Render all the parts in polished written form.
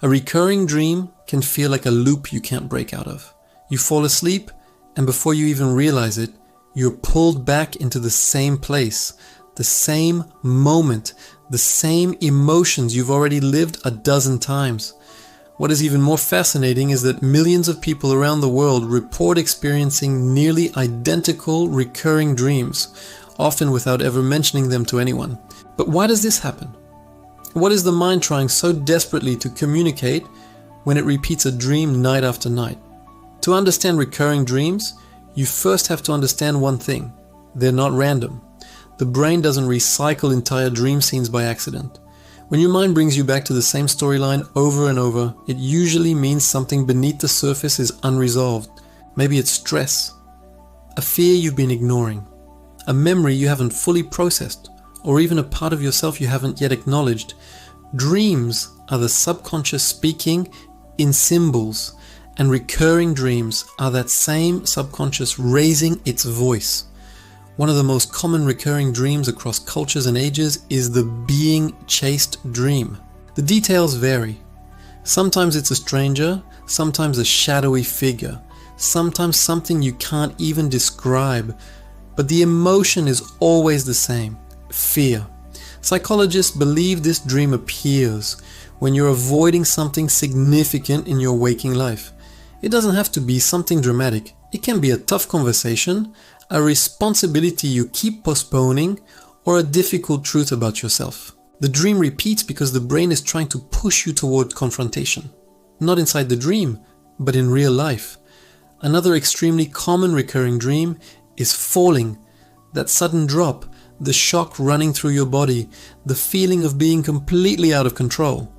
A recurring dream can feel like a loop you can't break out of. You fall asleep, and before you even realize it, you're pulled back into the same place, the same moment, the same emotions you've already lived a dozen times. What is even more fascinating is that millions of people around the world report experiencing nearly identical recurring dreams, often without ever mentioning them to anyone. But why does this happen? What is the mind trying so desperately to communicate when it repeats a dream night after night? To understand recurring dreams, you first have to understand one thing: they're not random. The brain doesn't recycle entire dream scenes by accident. When your mind brings you back to the same storyline over and over, it usually means something beneath the surface is unresolved. Maybe it's stress, a fear you've been ignoring, a memory you haven't fully processed, or even a part of yourself you haven't yet acknowledged. Dreams are the subconscious speaking in symbols, and recurring dreams are that same subconscious raising its voice. One of the most common recurring dreams across cultures and ages is the being chased dream. The details vary. Sometimes it's a stranger, sometimes a shadowy figure, sometimes something you can't even describe, but the emotion is always the same: fear. Psychologists believe this dream appears when you're avoiding something significant in your waking life. It doesn't have to be something dramatic. It can be a tough conversation, a responsibility you keep postponing, or a difficult truth about yourself. The dream repeats because the brain is trying to push you toward confrontation. Not inside the dream, but in real life. Another extremely common recurring dream is falling. That sudden drop, the shock running through your body, the feeling of being completely out of control.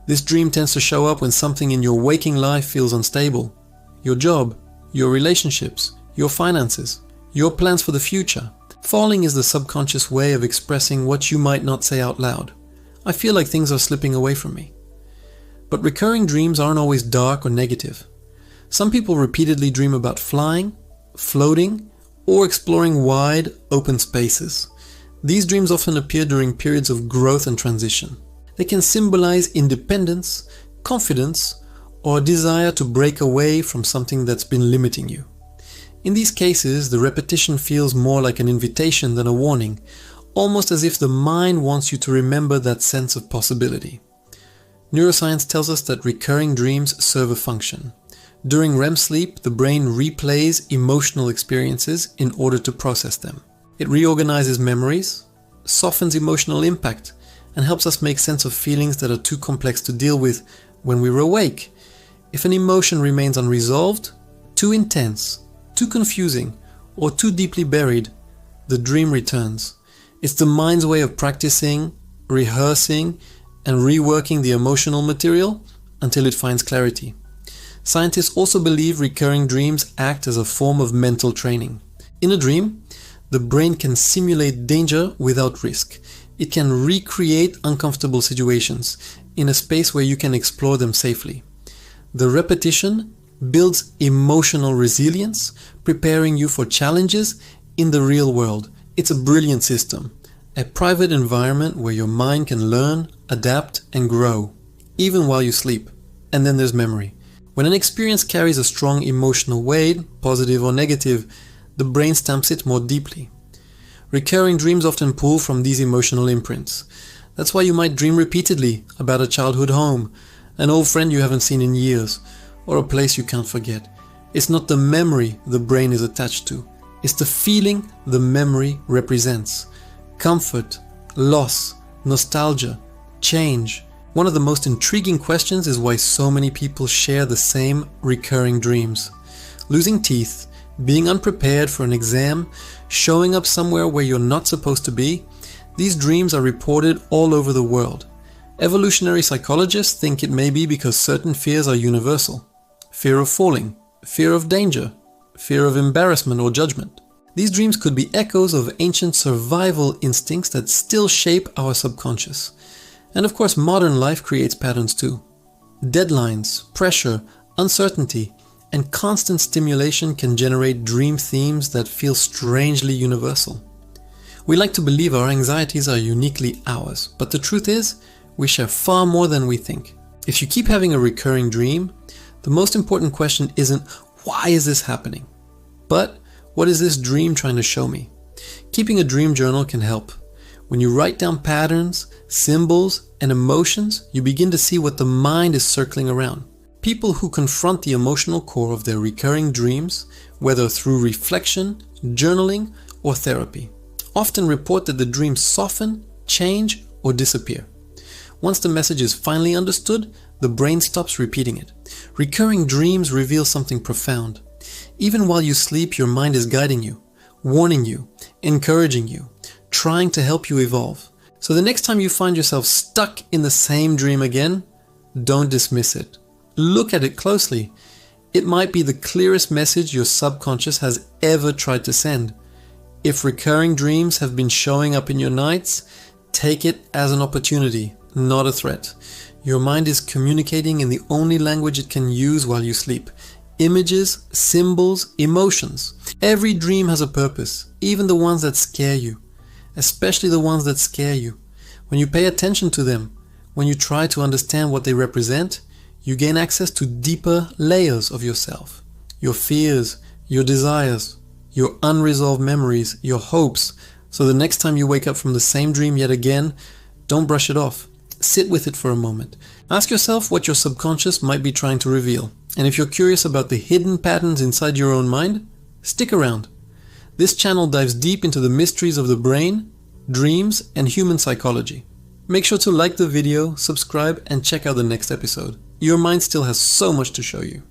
This dream tends to show up when something in your waking life feels unstable. Your job, your relationships, your finances, your plans for the future. Falling is the subconscious way of expressing what you might not say out loud. I feel like things are slipping away from me. But recurring dreams aren't always dark or negative. Some people repeatedly dream about flying, floating, or exploring wide, open spaces. These dreams often appear during periods of growth and transition. They can symbolize independence, confidence, or a desire to break away from something that's been limiting you. In these cases, the repetition feels more like an invitation than a warning, almost as if the mind wants you to remember that sense of possibility. Neuroscience tells us that recurring dreams serve a function. During REM sleep, the brain replays emotional experiences in order to process them. It reorganizes memories, softens emotional impact, and helps us make sense of feelings that are too complex to deal with when we're awake. If an emotion remains unresolved, too intense, too confusing, or too deeply buried, the dream returns. It's the mind's way of practicing, rehearsing, and reworking the emotional material until it finds clarity. Scientists also believe recurring dreams act as a form of mental training. In a dream, the brain can simulate danger without risk. It can recreate uncomfortable situations in a space where you can explore them safely. The repetition builds emotional resilience, preparing you for challenges in the real world. It's a brilliant system, a private environment where your mind can learn, adapt, and grow, even while you sleep. And then there's memory. When an experience carries a strong emotional weight, positive or negative, the brain stamps it more deeply. Recurring dreams often pull from these emotional imprints. That's why you might dream repeatedly about a childhood home, an old friend you haven't seen in years, or a place you can't forget. It's not the memory the brain is attached to. It's the feeling the memory represents. Comfort, loss, nostalgia, change. One of the most intriguing questions is why so many people share the same recurring dreams. Losing teeth, being unprepared for an exam, showing up somewhere where you're not supposed to be. These dreams are reported all over the world. Evolutionary psychologists think it may be because certain fears are universal. Fear of falling, fear of danger, fear of embarrassment or judgment. These dreams could be echoes of ancient survival instincts that still shape our subconscious. And of course, modern life creates patterns too. Deadlines, pressure, uncertainty, and constant stimulation can generate dream themes that feel strangely universal. We like to believe our anxieties are uniquely ours, but the truth is, we share far more than we think. If you keep having a recurring dream, the most important question isn't, why is this happening? But, what is this dream trying to show me? Keeping a dream journal can help. When you write down patterns, symbols, and emotions, you begin to see what the mind is circling around. People who confront the emotional core of their recurring dreams, whether through reflection, journaling, or therapy, often report that the dreams soften, change, or disappear. Once the message is finally understood, the brain stops repeating it. Recurring dreams reveal something profound. Even while you sleep, your mind is guiding you, warning you, encouraging you, trying to help you evolve. So the next time you find yourself stuck in the same dream again, don't dismiss it. Look at it closely. It might be the clearest message your subconscious has ever tried to send. If recurring dreams have been showing up in your nights, take it as an opportunity, not a threat. Your mind is communicating in the only language it can use while you sleep. Images, symbols, emotions. Every dream has a purpose, even the ones that scare you. Especially the ones that scare you. When you pay attention to them, when you try to understand what they represent, you gain access to deeper layers of yourself. Your fears, your desires, your unresolved memories, your hopes. So the next time you wake up from the same dream yet again, don't brush it off. Sit with it for a moment. Ask yourself what your subconscious might be trying to reveal. And if you're curious about the hidden patterns inside your own mind, stick around. This channel dives deep into the mysteries of the brain, dreams, and human psychology. Make sure to like the video, subscribe, and check out the next episode. Your mind still has so much to show you.